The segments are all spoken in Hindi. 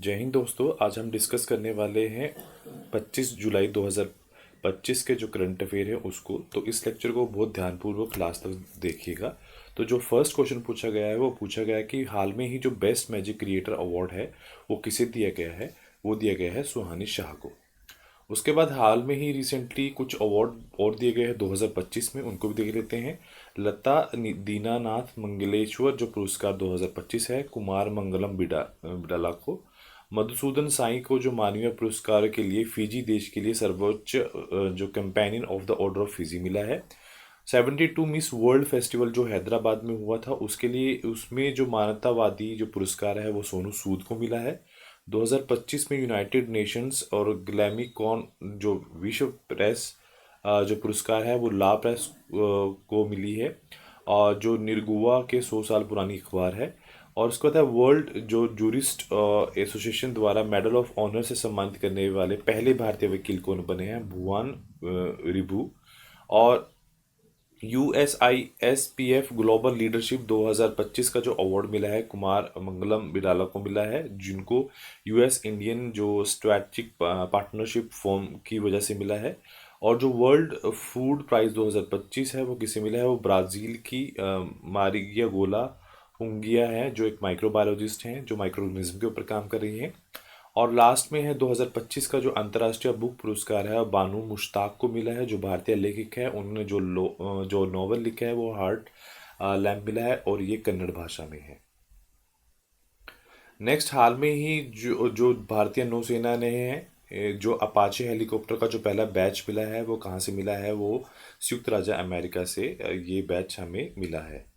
जय हिंद दोस्तों। आज हम डिस्कस करने वाले हैं 25 जुलाई 2025 के जो करंट अफेयर है उसको। तो इस लेक्चर को बहुत ध्यानपूर्वक लास्ट तक देखिएगा। तो जो फर्स्ट क्वेश्चन पूछा गया है वो पूछा गया है कि हाल में ही जो बेस्ट मैजिक क्रिएटर अवार्ड है वो किसे दिया गया है। वो दिया गया है सुहानी शाह को। उसके बाद हाल में ही रिसेंटली कुछ अवार्ड और दिए गए हैं 2025 में, उनको भी देख लेते हैं। लता दीनानाथ मंगलेश्वर जो पुरस्कार 2025 है कुमार मंगलम बिडाला को। मधुसूदन साई को जो मानवीय पुरस्कार के लिए फिजी देश के लिए सर्वोच्च जो companion of the order of Fiji मिला है। 72 मिस वर्ल्ड फेस्टिवल जो हैदराबाद में हुआ था उसके लिए उसमें जो मानवतावादी जो पुरस्कार है वो सोनू सूद को मिला है। 2025 में यूनाइटेड नेशंस और ग्लैमीकॉन जो विश्व प्रेस जो पुरस्कार है वो ला प्रेस को मिली है, और जो निरगुआ के 100 साल पुरानी अखबार है। और उसके बाद है वर्ल्ड जो जूरिस्ट एसोसिएशन द्वारा मेडल ऑफ ऑनर से सम्मानित करने वाले पहले भारतीय वकील कौन बने हैं, भुवन रिभु। और USISPF ग्लोबल लीडरशिप 2025 का जो अवार्ड मिला है कुमार मंगलम बिडाला को मिला है, जिनको US इंडियन जो स्ट्रैटेजिक पार्टनरशिप फॉर्म की वजह से मिला है। और जो वर्ल्ड फूड प्राइज 2025 है वो किसे मिला है, वो ब्राज़ील की मारिया गोला हुंगिया है जो एक माइक्रोबायोलॉजिस्ट हैं जो माइक्रो ऑर्गेनिज्म के ऊपर काम कर रही हैं। और लास्ट में है 2025 का जो अंतर्राष्ट्रीय बुक पुरस्कार है बानू मुश्ताक को मिला है जो भारतीय लेखक है। उन्होंने जो नॉवल लिखा है वो हार्ट लैम्प मिला है और ये कन्नड़ भाषा में है। नेक्स्ट, हाल में ही जो जो भारतीय नौसेना ने है जो अपाचे हेलीकॉप्टर का जो पहला बैच मिला है वो कहाँ से मिला है, वो संयुक्त राज्य अमेरिका से ये बैच हमें मिला है।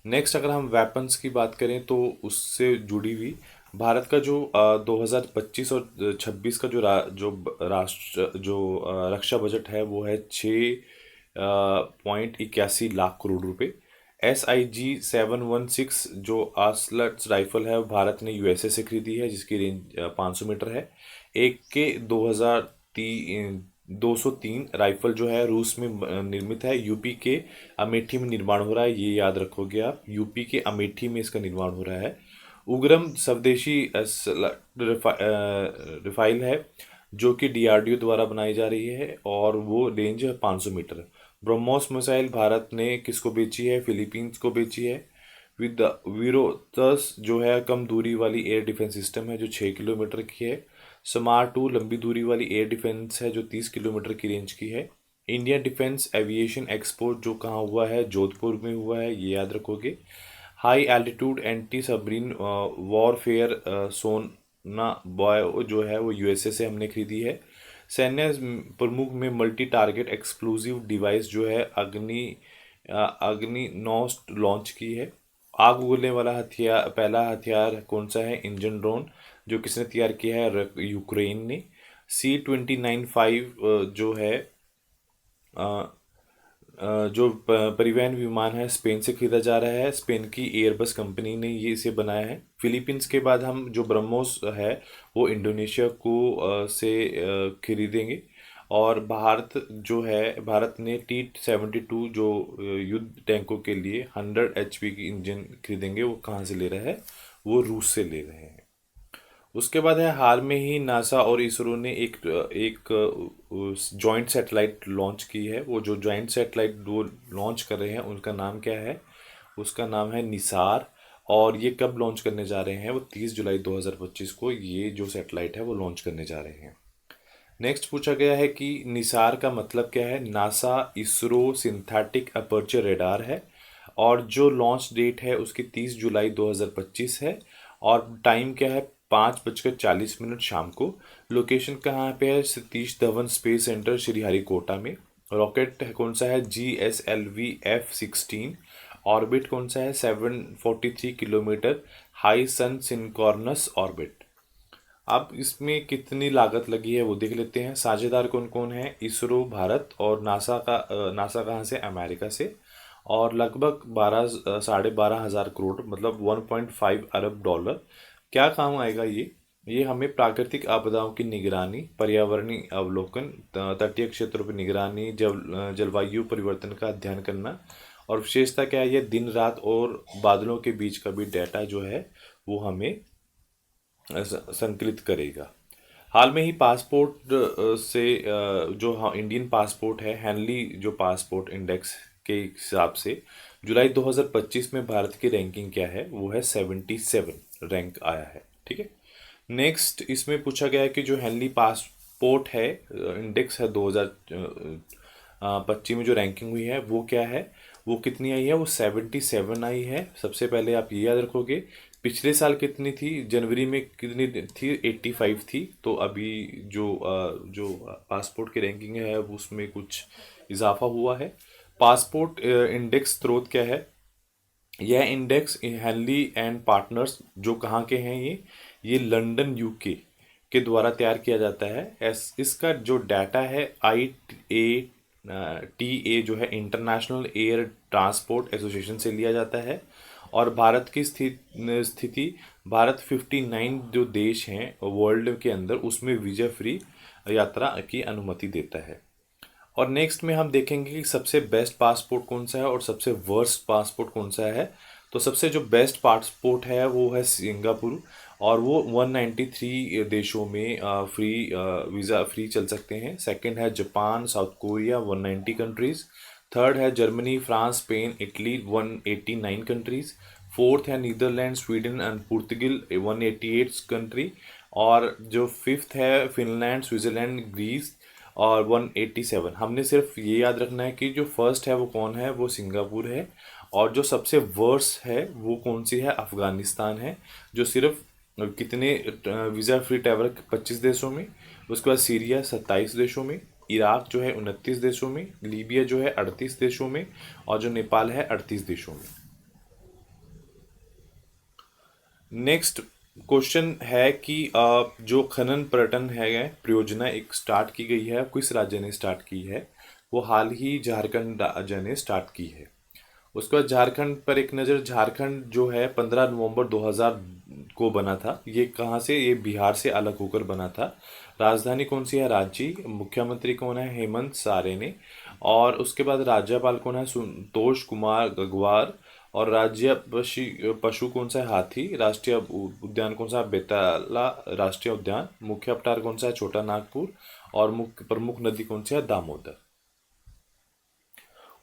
नेक्स्ट, अगर हम वेपन्स की बात करें तो उससे जुड़ी हुई भारत का जो 2025 और 26 का राष्ट्र रक्षा बजट है वो है 6.81 लाख करोड़ रुपए। SIG-716 जो आसलट्स राइफल है वो भारत ने USA से खरीदी है जिसकी रेंज 500 मीटर है। एक के 203 राइफल जो है रूस में निर्मित है। यूपी के अमेठी में निर्माण हो रहा है, ये याद रखोगे आप, यूपी के अमेठी में इसका निर्माण हो रहा है। उग्रम स्वदेशी रिफाइल है जो कि DRDO द्वारा बनाई जा रही है और वो रेंज है 500 मीटर। ब्रह्मोस मिसाइल भारत ने किसको बेची है, फिलीपींस को बेची है। विद वीरोतस जो है कम दूरी वाली एयर डिफेंस सिस्टम है जो 6 किलोमीटर की है। स्मार्ट 2 लंबी दूरी वाली एयर डिफेंस है जो 30 किलोमीटर की रेंज की है। इंडिया डिफेंस एविएशन एक्सपो जो कहाँ हुआ है, जोधपुर में हुआ है, ये याद रखोगे। High altitude anti submarine warfare सोना बॉय जो है वो USA से हमने खरीदी है। सैन्य प्रमुख में मल्टी टारगेट एक्सप्लोजिव डिवाइस जो है अग्नि 9 लॉन्च की है। आग उगलने वाला हथियार पहला हथियार कौन सा है, इंजन ड्रोन, जो किसने तैयार किया है, यूक्रेन ने। C-29 जो है जो परिवहन विमान है स्पेन से खरीदा जा रहा है। स्पेन की एयरबस कंपनी ने ये इसे बनाया है। फिलीपींस के बाद हम जो ब्रह्मोस है वो इंडोनेशिया को से खरीदेंगे। और भारत ने T-72 जो युद्ध टैंकों के लिए 100 HP की इंजन खरीदेंगे, वो कहाँ से ले रहा है, वो रूस से ले रहे हैं। उसके बाद है हाल में ही नासा और इसरो ने एक जॉइंट सैटेलाइट लॉन्च की है। वो जो जॉइंट सैटेलाइट वो लॉन्च कर रहे हैं उनका नाम क्या है, उसका नाम है निसार। और ये कब लॉन्च करने जा रहे हैं, वो 30 जुलाई 2025 को ये जो सैटेलाइट है वो लॉन्च करने जा रहे हैं। नेक्स्ट पूछा गया है कि निसार का मतलब क्या है, NASA ISRO synthetic aperture radar है। और जो लॉन्च डेट है उसकी 30 जुलाई 2025 है। और टाइम क्या है, 5:40 शाम को। लोकेशन कहाँ पे है, सतीश धवन स्पेस सेंटर श्रीहरिकोटा में। रॉकेट कौन सा है, GSLV F-16। ऑर्बिट कौन सा है, 743 किलोमीटर हाई सन सिंक्रोनस ऑर्बिट। अब इसमें कितनी लागत लगी है वो देख लेते हैं। साझेदार कौन कौन है, इसरो भारत और नासा कहाँ से, अमेरिका से। और लगभग 12,500 करोड़ मतलब 1.5 अरब डॉलर। क्या काम आएगा ये हमें प्राकृतिक आपदाओं की निगरानी, पर्यावरणीय अवलोकन, तटीय क्षेत्रों पर निगरानी, जलवायु परिवर्तन का अध्ययन करना और विशेषता क्या है, ये दिन रात और बादलों के बीच का भी डाटा जो है वो हमें संकलित करेगा। हाल में ही पासपोर्ट से जो हाँ इंडियन पासपोर्ट है, हैंडली जो पासपोर्ट इंडेक्स के हिसाब से जुलाई 2025 में भारत की रैंकिंग क्या है, वो है 77 रैंक आया है। ठीक है। नेक्स्ट इसमें पूछा गया है कि जो हैंडली पासपोर्ट है इंडेक्स है 2025 में जो रैंकिंग हुई है वो क्या है, वो कितनी आई है, वो 77 आई है। सबसे पहले आप ये याद रखोगे पिछले साल कितनी थी, जनवरी में कितनी थी, 85 थी। तो अभी जो पासपोर्ट की रैंकिंग है उसमें कुछ इजाफा हुआ है। पासपोर्ट इंडेक्स स्रोत क्या है, यह इंडेक्स हैंडली एंड पार्टनर्स जो कहाँ के हैं, ये लंदन यूके के द्वारा तैयार किया जाता है। इसका जो डाटा है IATA जो है इंटरनेशनल एयर ट्रांसपोर्ट एसोसिएशन से लिया जाता है। और भारत की स्थिति भारत 59 जो देश हैं वर्ल्ड के अंदर उसमें वीज़ा फ्री यात्रा की अनुमति देता है। और नेक्स्ट में हम देखेंगे कि सबसे बेस्ट पासपोर्ट कौन सा है और सबसे वर्स्ट पासपोर्ट कौन सा है। तो सबसे जो बेस्ट पासपोर्ट है वो है सिंगापुर, और वो 193 देशों में फ्री वीज़ा फ्री चल सकते हैं। सेकंड है Japan, South Korea 190 countries. Third है Germany, France, Spain, Italy 189 countries. Fourth है नीदरलैंड, स्वीडन एंड पुर्तगाल 188 कंट्री। और जो फिफ्थ है फिनलैंड, स्विट्ज़रलैंड, ग्रीस और 187। हमने सिर्फ ये याद रखना है कि जो फर्स्ट है वो कौन है, वो सिंगापुर है। और जो सबसे वर्स्ट है वो कौन सी है, अफ़गानिस्तान है, जो सिर्फ कितने वीज़ा फ्री ट्रैवल 25 देशों में। उसके बाद सीरिया 27 देशों में, इराक जो है 29 देशों में, लीबिया जो है 38 देशों में, और जो नेपाल है 38 देशों में। नेक्स्ट क्वेश्चन है कि जो खनन पर्यटन है परियोजना एक स्टार्ट की गई है, किस राज्य ने स्टार्ट की है, वो हाल ही झारखंड राज्य ने स्टार्ट की है। उसके बाद झारखंड पर एक नज़र, झारखंड जो है 15 नवंबर 2000 को बना था। ये कहाँ से, ये बिहार से अलग होकर बना था। राजधानी कौन सी है, रांची। मुख्यमंत्री कौन है, हेमंत सोरेन। और उसके बाद राज्यपाल कौन है, संतोष कुमार गंगवार। और राज्य पशु पशु कौन सा है, हाथी। राष्ट्रीय उद्यान कौन सा है, बेतला राष्ट्रीय उद्यान। मुख्य अवतार कौन सा है, छोटा नागपुर। और मुख्य प्रमुख नदी कौन सी है, दामोदर।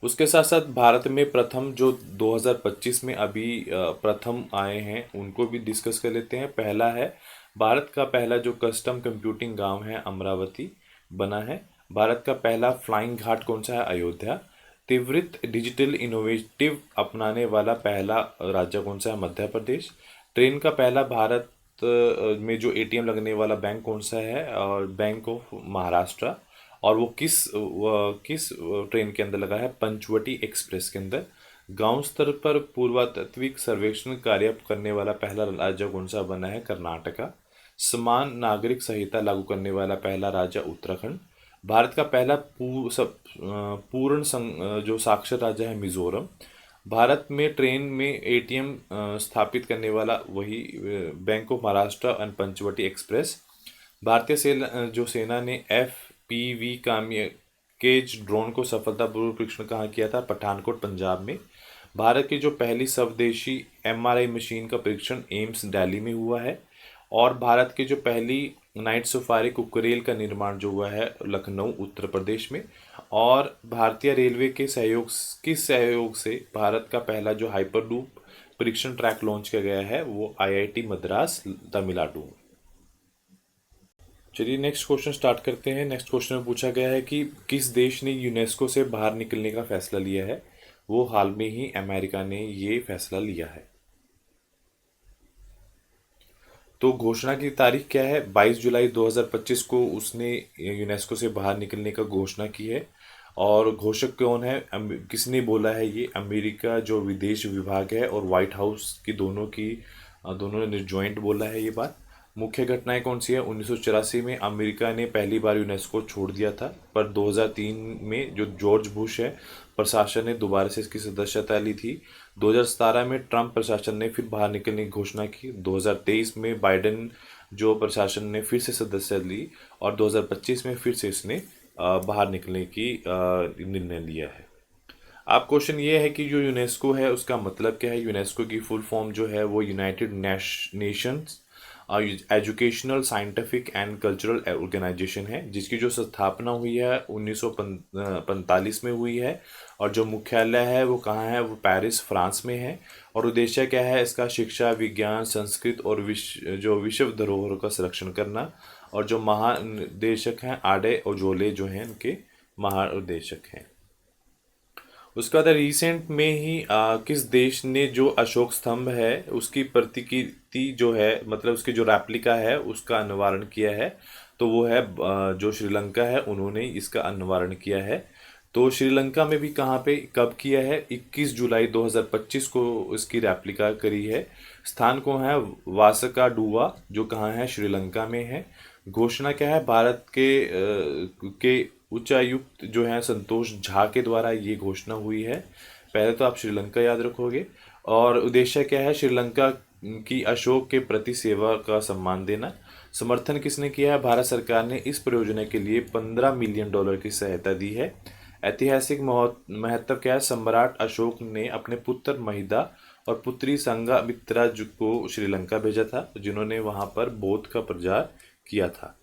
उसके साथ साथ भारत में प्रथम जो 2025 में अभी प्रथम आए हैं उनको भी डिस्कस कर लेते हैं। पहला है भारत का पहला जो कस्टम कंप्यूटिंग गांव है अमरावती बना है। भारत का पहला फ्लाइंग घाट कौन सा है, अयोध्या। त्वरित डिजिटल इनोवेटिव अपनाने वाला पहला राज्य कौन सा है, मध्य प्रदेश। ट्रेन का पहला भारत में जो एटीएम लगने वाला बैंक कौन सा है, और बैंक ऑफ महाराष्ट्र। और वो किस ट्रेन के अंदर लगा है, पंचवटी एक्सप्रेस के अंदर। गांव स्तर पर पुरातात्विक सर्वेक्षण कार्य करने वाला पहला राज्य कौन सा बना है, कर्नाटका। समान नागरिक संहिता लागू करने वाला पहला राज्य उत्तराखंड। भारत का पहला पूर्ण जो साक्षर राज्य है मिजोरम। भारत में ट्रेन में एटीएम स्थापित करने वाला वही bank of Maharashtra and Panchvati express. भारतीय जो सेना ने FPV कामकेज ड्रोन को सफलतापूर्वक परीक्षण कहाँ किया था, पठानकोट पंजाब में। भारत की जो पहली स्वदेशी MRI मशीन का परीक्षण एम्स दिल्ली में हुआ है। और भारत की जो पहली नाइट सफारी कुकरेल का निर्माण जो हुआ है लखनऊ उत्तर प्रदेश में। और भारतीय रेलवे के सहयोग से भारत का पहला जो हाइपरलूप परीक्षण ट्रैक लॉन्च किया गया है वो IIT मद्रास तमिलनाडु। चलिए नेक्स्ट क्वेश्चन स्टार्ट करते हैं। नेक्स्ट क्वेश्चन में पूछा गया है कि किस देश ने यूनेस्को से बाहर निकलने का फैसला लिया है, वो हाल में ही अमेरिका ने ये फैसला लिया है। तो घोषणा की तारीख क्या है, 22 जुलाई 2025 को उसने यूनेस्को से बाहर निकलने का घोषणा की है। और घोषक कौन है, किसने बोला है, ये अमेरिका जो विदेश विभाग है और व्हाइट हाउस की दोनों ने ज्वाइंट बोला है ये बात। मुख्य घटनाएं कौन सी है, 1984 में अमेरिका ने पहली बार यूनेस्को छोड़ दिया था, पर 2003 में जो जॉर्ज बुश है प्रशासन ने दोबारा से इसकी सदस्यता ली थी। 2017 में ट्रंप प्रशासन ने फिर बाहर निकलने की घोषणा की। 2023 में बाइडेन जो प्रशासन ने फिर से सदस्यता ली। और 2025 में फिर से इसने बाहर निकलने की निर्णय लिया है। आप क्वेश्चन ये है कि जो यूनेस्को है उसका मतलब क्या है। यूनेस्को की फुल फॉर्म जो है वो United Nations Educational Scientific and Cultural Organization है, जिसकी जो स्थापना हुई है 1945 में हुई है। और जो मुख्यालय है वो कहाँ है, वो पेरिस फ्रांस में है। और उद्देश्य क्या है इसका, शिक्षा, विज्ञान, संस्कृत और विश्व धरोहरों का संरक्षण करना। और जो महानिदेशक हैं आडे ओजोले जो हैं इनके महानिदेशक हैं। उसके बाद रिसेंट में ही किस देश ने जो अशोक स्तंभ है उसकी प्रतिकृति जो है, मतलब उसकी जो रेप्लिका है उसका अनावरण किया है। तो वो है जो श्रीलंका है, उन्होंने इसका अनावरण किया है। तो श्रीलंका में भी कहाँ पे कब किया है, 21 जुलाई 2025 को इसकी रेप्लिका करी है। स्थान को है वासकाडुआ, जो कहाँ है, श्रीलंका में है। घोषणा क्या है, भारत के उच्चायुक्त जो है संतोष झा के द्वारा ये घोषणा हुई है। पहले तो आप श्रीलंका याद रखोगे। और उद्देश्य क्या है, श्रीलंका की अशोक के प्रति सेवा का सम्मान देना। समर्थन किसने किया है, भारत सरकार ने इस परियोजना के लिए $15 मिलियन की सहायता दी है। ऐतिहासिक महत्व क्या है, सम्राट अशोक ने अपने पुत्र महिदा और पुत्री संघमित्रा को श्रीलंका भेजा था, जिन्होंने वहां पर बौद्ध का प्रचार किया था।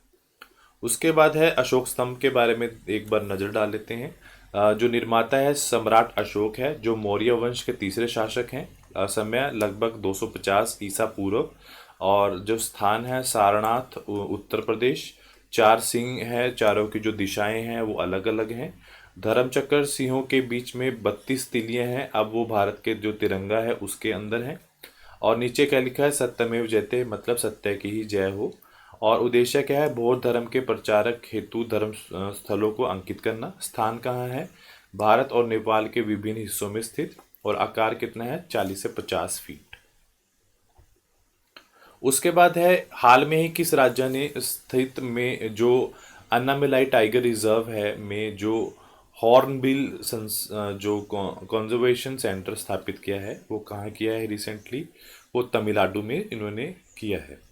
उसके बाद है अशोक स्तंभ के बारे में एक बार नजर डाल लेते हैं। जो निर्माता है सम्राट अशोक है, जो मौर्य वंश के तीसरे शासक हैं। समय लगभग 250 ईसा पूर्व। और जो स्थान है सारनाथ उत्तर प्रदेश। 4 सिंह है, चारों की जो दिशाएं हैं वो अलग अलग हैं। धर्मचक्र सिंहों के बीच में 32 तिलियां हैं, अब वो भारत के जो तिरंगा है उसके अंदर है। और नीचे क्या लिखा है, सत्यमेव जयते, मतलब सत्य की ही जय हो। और उद्देश्य क्या है, बौद्ध धर्म के प्रचारक हेतु धर्म स्थलों को अंकित करना। स्थान कहाँ है, भारत और नेपाल के विभिन्न हिस्सों में स्थित। और आकार कितना है, 40 से 50 फीट। उसके बाद है हाल में ही किस राज्य ने स्थित में जो अन्नामेलाई टाइगर रिजर्व है में जो हॉर्नबिल जो कंजर्वेशन सेंटर स्थापित किया है, वो कहाँ किया है रिसेंटली, वो तमिलनाडु में इन्होंने किया है।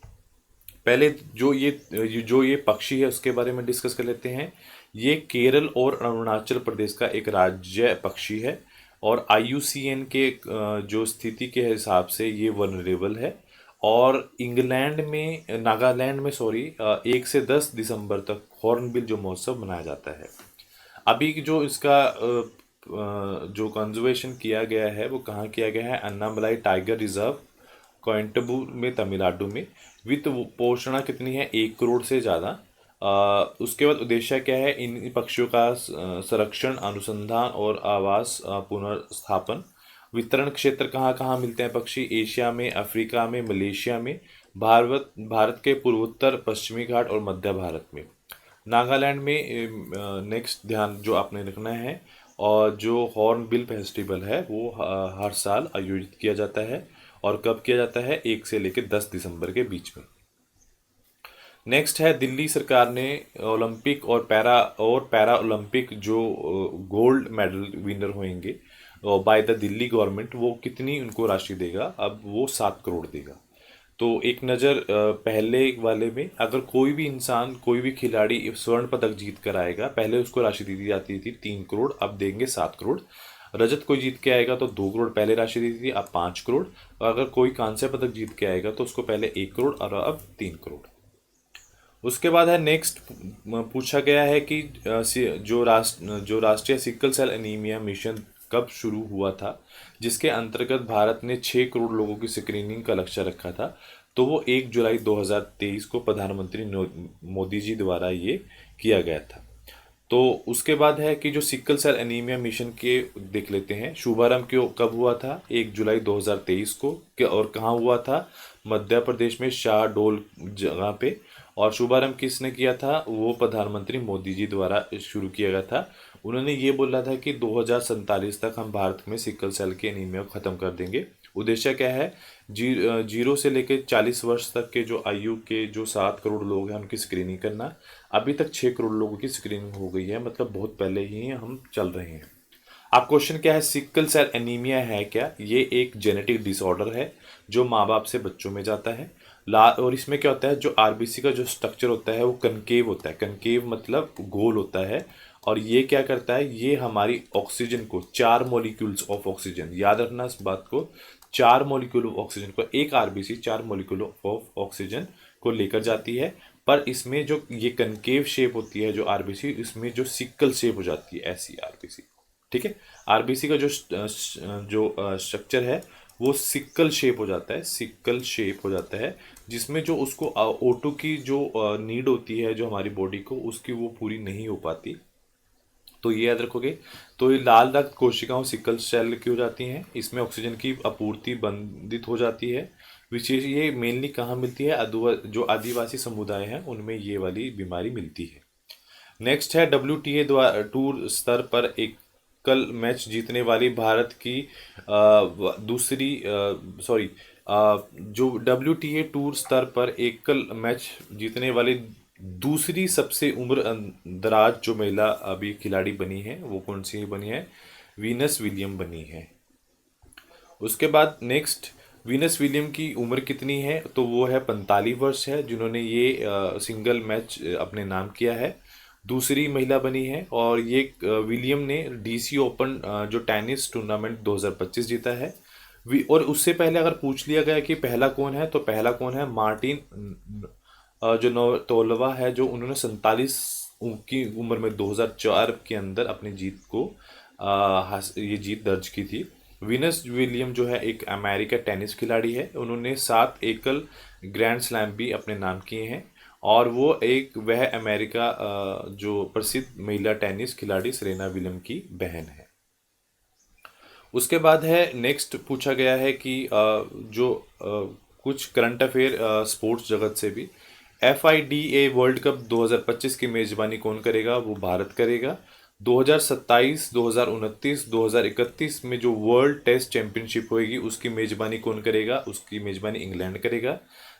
पहले जो ये पक्षी है उसके बारे में डिस्कस कर लेते हैं। ये केरल और अरुणाचल प्रदेश का एक राज्य पक्षी है। और IUCN के जो स्थिति के हिसाब से ये वनरेबल है। और इंग्लैंड में, नागालैंड में सॉरी, 1 से 10 दिसंबर तक हॉर्नबिल जो महोत्सव मनाया जाता है। अभी जो इसका जो कंजर्वेशन किया गया है वो कहाँ किया गया है, अन्नामलाई टाइगर रिजर्व कोयंटबूर में, तमिलनाडु में। वित्त पोषणा कितनी है, 1 करोड़ से ज़्यादा। उसके बाद उद्देश्य क्या है, इन पक्षियों का संरक्षण, अनुसंधान और आवास पुनर्स्थापन। वितरण क्षेत्र कहाँ कहाँ मिलते हैं पक्षी, एशिया में, अफ्रीका में, मलेशिया में, भारत के पूर्वोत्तर, पश्चिमी घाट और मध्य भारत में। नागालैंड में नेक्स्ट ध्यान जो आपने रखना है, और जो हॉर्नबिल फेस्टिवल है वो हर साल आयोजित किया जाता है। और कब किया जाता है, 1 से लेकर 10 दिसंबर के बीच में। नेक्स्ट है, दिल्ली सरकार ने ओलंपिक और पैरा ओलंपिक जो गोल्ड मेडल विनर होंगे बाय द दिल्ली गवर्नमेंट, वो कितनी उनको राशि देगा, अब वो 7 करोड़ देगा। तो एक नज़र पहले वाले में, अगर कोई भी इंसान, कोई भी खिलाड़ी स्वर्ण पदक जीत कर आएगा, पहले उसको राशि दी जाती थी 3 करोड़, अब देंगे 7 करोड़। रजत कोई जीत के आएगा तो 2 करोड़ पहले राशि दी थी, अब 5 करोड़। और अगर कोई कांस्य पदक जीत के आएगा तो उसको पहले 1 करोड़ और अब 3 करोड़। उसके बाद है नेक्स्ट, पूछा गया है कि जो राष्ट्रीय सिकल सेल एनीमिया मिशन कब शुरू हुआ था, जिसके अंतर्गत भारत ने 6 करोड़ लोगों की स्क्रीनिंग का लक्ष्य रखा था। तो वो 1 जुलाई 2023 को प्रधानमंत्री मोदी जी द्वारा ये किया गया था। तो उसके बाद है कि जो सिकल सेल एनीमिया मिशन के देख लेते हैं, शुभारंभ क्यों कब हुआ था, 1 जुलाई 2023 को। और कहाँ हुआ था, मध्य प्रदेश में शाहडोल जगह पे। और शुभारंभ किसने किया था, वो प्रधानमंत्री मोदी जी द्वारा शुरू किया गया था। उन्होंने ये बोला था कि 2047 तक हम भारत में सिकल सेल के एनीमिया को ख़त्म कर देंगे। उद्देश्य क्या है, 0 से लेकर 40 वर्ष तक के जो आयु के जो 7 करोड़ लोग हैं उनकी स्क्रीनिंग करना। अभी तक 6 करोड़ लोगों की स्क्रीनिंग हो गई है, मतलब बहुत पहले ही हम चल रहे हैं। अब क्वेश्चन क्या है, सिकल सेल एनीमिया है क्या, ये एक जेनेटिक डिसऑर्डर है जो माँ बाप से बच्चों में जाता है। और इसमें क्या होता है, जो RBC का जो स्ट्रक्चर होता है वो कनकेव होता है। कनकेव मतलब गोल होता है। और ये क्या करता है, ये हमारी ऑक्सीजन को 4 मॉलिक्यूल्स ऑफ ऑक्सीजन, याद रखना इस बात को, 4 मॉलिक्यूल ऑफ ऑक्सीजन को एक आरबीसी 4 मॉलिक्यूल ऑफ ऑक्सीजन को लेकर जाती है। पर इसमें जो ये कनकेव शेप होती है जो आरबीसी, इसमें जो सिक्कल शेप हो जाती है ऐसी आरबीसी। ठीक है, आरबीसी का जो स्ट्रक्चर है वो सिक्कल शेप हो जाता है, सिक्कल शेप हो जाता है, जिसमें जो उसको O2 की जो नीड होती है जो हमारी बॉडी को, उसकी वो पूरी नहीं हो पाती। तो ये याद रखोगे। तो ये लाल रक्त कोशिकाओं सिकल सेल की हो जाती हैं, इसमें ऑक्सीजन की आपूर्ति बंधित हो जाती है। विशेष ये मेनली कहाँ मिलती है, जो आदिवासी समुदाय हैं उनमें ये वाली बीमारी मिलती है। नेक्स्ट है WTA द्वारा टूर स्तर पर एकल मैच जीतने वाली भारत की दूसरी सॉरी जो WTA टूर स्तर पर एकल मैच जीतने वाली दूसरी सबसे उम्र दराज जो महिला अभी खिलाड़ी बनी है वो कौन सी बनी है, वीनस विलियम बनी है। उसके बाद नेक्स्ट, वीनस विलियम की उम्र कितनी है, तो वो है 45 वर्ष है, जिन्होंने ये सिंगल मैच अपने नाम किया है, दूसरी महिला बनी है। और ये विलियम ने DC ओपन जो टेनिस टूर्नामेंट 2025 जीता है। और उससे पहले अगर पूछ लिया गया कि पहला कौन है, तो पहला कौन है, मार्टिन जो नवतोलवा है, जो उन्होंने 47 की उम्र में 2004 के अंदर अपनी जीत को ये जीत दर्ज की थी। वीनस विलियम जो है एक अमेरिका टेनिस खिलाड़ी है, उन्होंने 7 एकल ग्रैंड स्लैम भी अपने नाम किए हैं। और वो वह अमेरिका जो प्रसिद्ध महिला टेनिस खिलाड़ी सेरेना विलियम की बहन है। उसके बाद है नेक्स्ट, पूछा गया है कि कुछ करंट अफेयर स्पोर्ट्स जगत से भी, FIDA वर्ल्ड कप 2025 की मेजबानी कौन करेगा, वो भारत करेगा। 2027, 2029, 2031 में जो वर्ल्ड टेस्ट चैंपियनशिप होगी उसकी मेजबानी कौन करेगा, उसकी मेजबानी इंग्लैंड करेगा।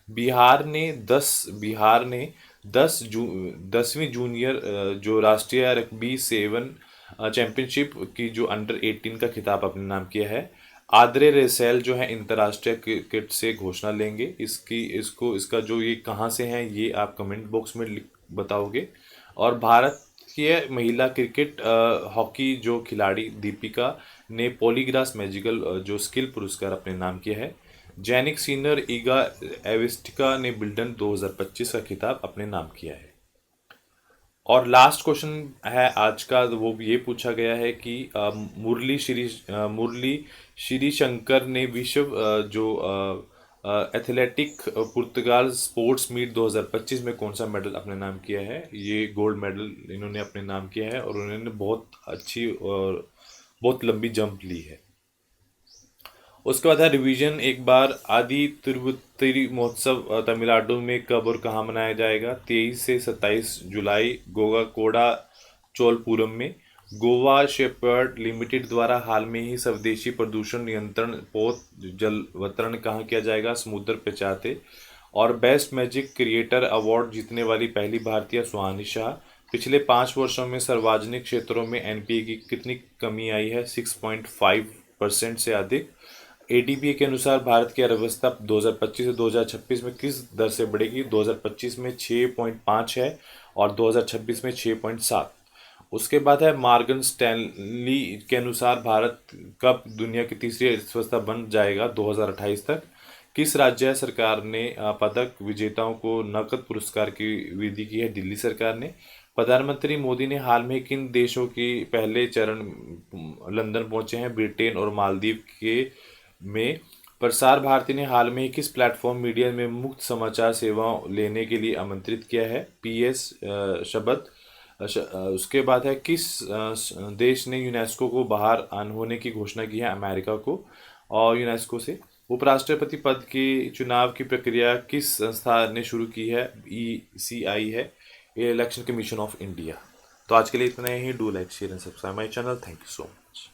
बिहार ने 10वीं जूनियर जो राष्ट्रीय रग्बी 7 चैंपियनशिप की जो अंडर 18 का खिताब अपने नाम किया है। आद्रे रेसेल जो है अंतर्राष्ट्रीय क्रिकेट से घोषणा लेंगे, इसका जो ये कहाँ से हैं ये आप कमेंट बॉक्स में बताओगे। और भारतीय महिला क्रिकेट हॉकी जो खिलाड़ी दीपिका ने पॉलीग्रास मैजिकल जो स्किल पुरस्कार अपने नाम किया है। जैनिक सीनियर ईगा एविस्टिका ने बिल्डन 2025 का खिताब अपने नाम किया है। और लास्ट क्वेश्चन है आज का, वो ये पूछा गया है कि मुरली श्री शंकर ने विश्व जो एथलेटिक पुर्तगाल स्पोर्ट्स मीट 2025 में कौन सा मेडल अपने नाम किया है, ये गोल्ड मेडल इन्होंने अपने नाम किया है। और उन्होंने बहुत अच्छी और बहुत लंबी जंप ली है। उसके बाद है रिवीजन एक बार, आदि तिरुपति महोत्सव तमिलनाडु में कब और कहाँ मनाया जाएगा, 23 से 27 जुलाई गोवाकोड़ा चोलपुरम में। गोवा शेपर्ड लिमिटेड द्वारा हाल में ही स्वदेशी प्रदूषण नियंत्रण पोत जलवतरण कहाँ किया जाएगा, समुद्र पे चाहते। और बेस्ट मैजिक क्रिएटर अवार्ड जीतने वाली पहली भारतीय सुहानी शाह। पिछले 5 वर्षों में सार्वजनिक क्षेत्रों में NPA की कितनी कमी आई है, 6.5% से अधिक। ADB के अनुसार भारत की अर्थव्यवस्था 2025 से 2026 में किस दर से बढ़ेगी, 2025 में 6.5 है और 2026 में 6.7। उसके बाद है मॉर्गन स्टैनली के अनुसार भारत कब दुनिया की तीसरी अर्थव्यवस्था बन जाएगा, 2028 तक। किस राज्य सरकार ने पदक विजेताओं को नकद पुरस्कार की विधि की है, दिल्ली सरकार ने। प्रधानमंत्री मोदी ने हाल में किन देशों की पहले चरण लंदन पहुंचे हैं, ब्रिटेन और मालदीव के में। प्रसार भारती ने हाल में ही किस प्लेटफॉर्म मीडिया में मुफ्त समाचार सेवाओं लेने के लिए आमंत्रित किया है, PS शब्द। उसके बाद है किस देश ने यूनेस्को को बाहर होने की घोषणा की है, अमेरिका को और यूनेस्को से। उपराष्ट्रपति पद के चुनाव की प्रक्रिया किस संस्था ने शुरू की है, ECI है, इलेक्शन कमीशन ऑफ इंडिया। तो आज के लिए इतना ही। Do like share and subscribe my channel. Thank you so much.